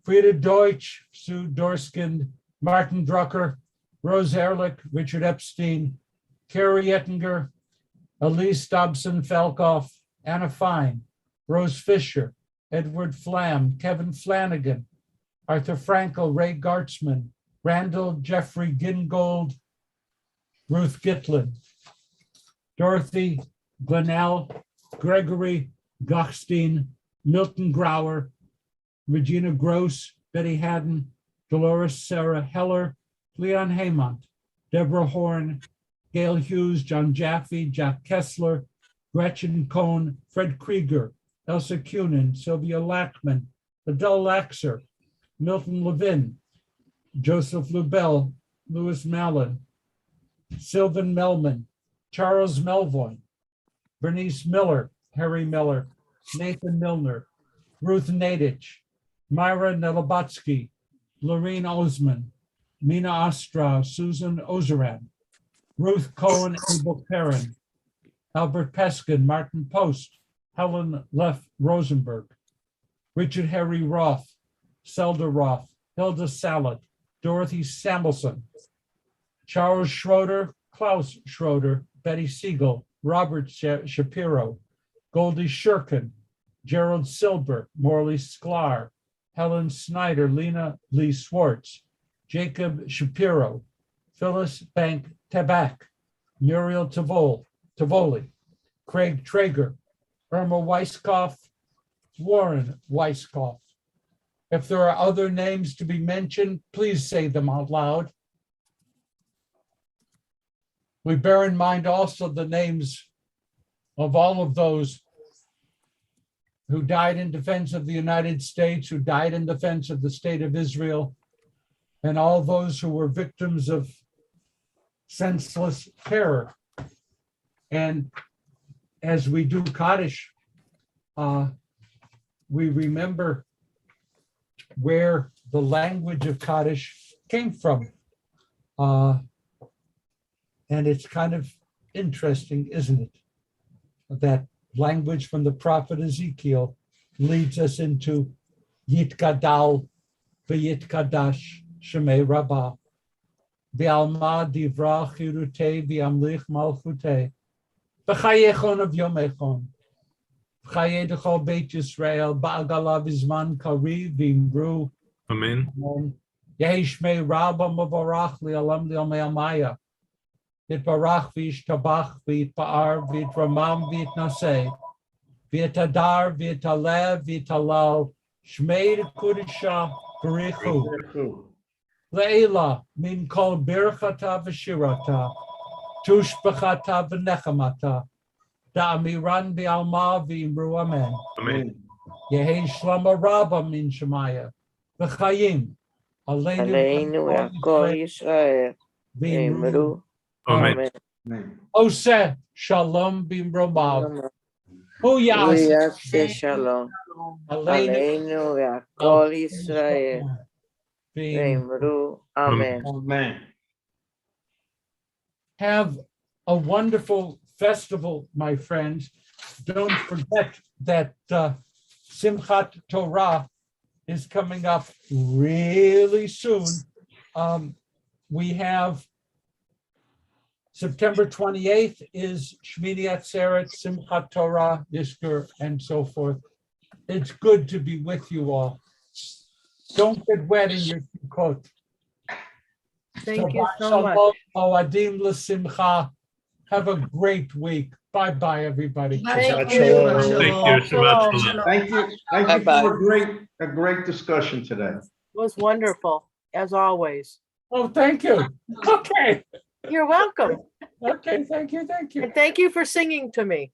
[SPEAKER 2] Frieda Deutsch, Sue Dorskind, Martin Drucker, Rose Ehrlich, Richard Epstein, Carrie Ettinger, Elise Dobson Felkoff, Anna Fine, Rose Fisher, Edward Flam, Kevin Flanagan, Arthur Frankel, Ray Gartzman, Randall Jeffrey Gingold, Ruth Gitlin, Dorothy Glenell, Gregory Gochstein, Milton Grauer, Regina Gross, Betty Haddon, Dolores Sarah Heller, Leon Haymont, Deborah Horn, Gail Hughes, John Jaffe, Jack Kessler, Gretchen Cohn, Fred Krieger, Elsa Kunin, Sylvia Lackman, Adele Laxer, Milton Levin, Joseph Lubell, Louis Mallon, Sylvan Melman, Charles Melvoin, Bernice Miller, Harry Miller, Nathan Milner, Ruth Nadich, Myra Nelabatsky, Lorene Osman, Mina Ostrow, Susan Ozeran, Ruth Cohen, Abel Perrin, Albert Peskin, Martin Post, Helen Leff Rosenberg, Richard Harry Roth, Selda Roth, Hilda Salad, Dorothy Samuelson, Charles Schroeder, Klaus Schroeder, Betty Siegel, Robert Shapiro, Goldie Shurkin, Gerald Silber, Morley Sklar, Helen Snyder, Lena Lee Swartz, Jacob Shapiro, Phyllis Bank Tabak, Muriel Tavoli, Craig Traeger, Irma Weiskopf, Warren Weiskopf. If there are other names to be mentioned, please say them out loud. We bear in mind also the names of all of those who died in defense of the United States, who died in defense of the state of Israel, and all those who were victims of senseless terror. And as we do Kaddish, we remember where the language of Kaddish came from. And it's kind of interesting, isn't it? That language from the prophet Ezekiel leads us into Yitgadal v'Yitkadash Shemei Rabbah v'Alma Divra Chirutei v'Amlich Malchutei v'Chayechon of Yomechon v'Chaye Dechol Beit Yisrael ba'agala v'Zman Kari v'Imru
[SPEAKER 16] Amen.
[SPEAKER 2] Yehi Shmei Rabbah Mavarach li'alam li'omei Amaya Yitbarach v'Yishtabach v'Yitpa'ar v'Yitramam v'Yitnaseh v'Yitadar v'Yitaleh v'Yitalal Shmei Kudisha B'richu Le'ela min kol birchata v'shirata tushbachata v'nechamata da'amiran v'alma v'imru amen.
[SPEAKER 16] Amen.
[SPEAKER 2] Yehi shlama rabba min shemaya v'chayim aleinu
[SPEAKER 17] v'kol Yisrael
[SPEAKER 2] v'imru
[SPEAKER 16] Amen.
[SPEAKER 2] Oseh shalom b'imromav hu yaseh
[SPEAKER 17] shalom aleinu v'kol Yisrael v'imru amen.
[SPEAKER 5] Amen.
[SPEAKER 2] Have a wonderful festival, my friends. Don't forget that Simchat Torah is coming up really soon. We have September 28th is Shmini Atzeret, Simchat Torah, Yizkor, and so forth. It's good to be with you all. Don't get wet in your coat.
[SPEAKER 3] Thank you so much.
[SPEAKER 2] Moadim l'simcha. Have a great week. Bye-bye, everybody.
[SPEAKER 3] Thank
[SPEAKER 5] you.
[SPEAKER 3] you.
[SPEAKER 5] Thank
[SPEAKER 16] you. Shabbat shalom.
[SPEAKER 5] Thank you. Thank you for a great discussion today.
[SPEAKER 3] It was wonderful, as always.
[SPEAKER 2] Oh, thank you. Okay.
[SPEAKER 3] You're welcome.
[SPEAKER 2] Okay, thank you.
[SPEAKER 3] And thank you for singing to me.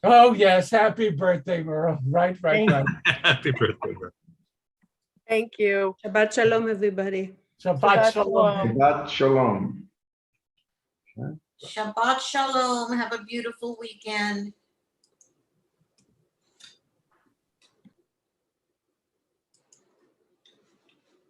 [SPEAKER 2] Oh, yes. Happy birthday, Merle. Right.
[SPEAKER 16] Happy birthday, bro.
[SPEAKER 3] Thank you.
[SPEAKER 9] Shabbat shalom, everybody.
[SPEAKER 2] Shabbat shalom.
[SPEAKER 5] Shabbat shalom.
[SPEAKER 11] Shabbat shalom. Have a beautiful weekend.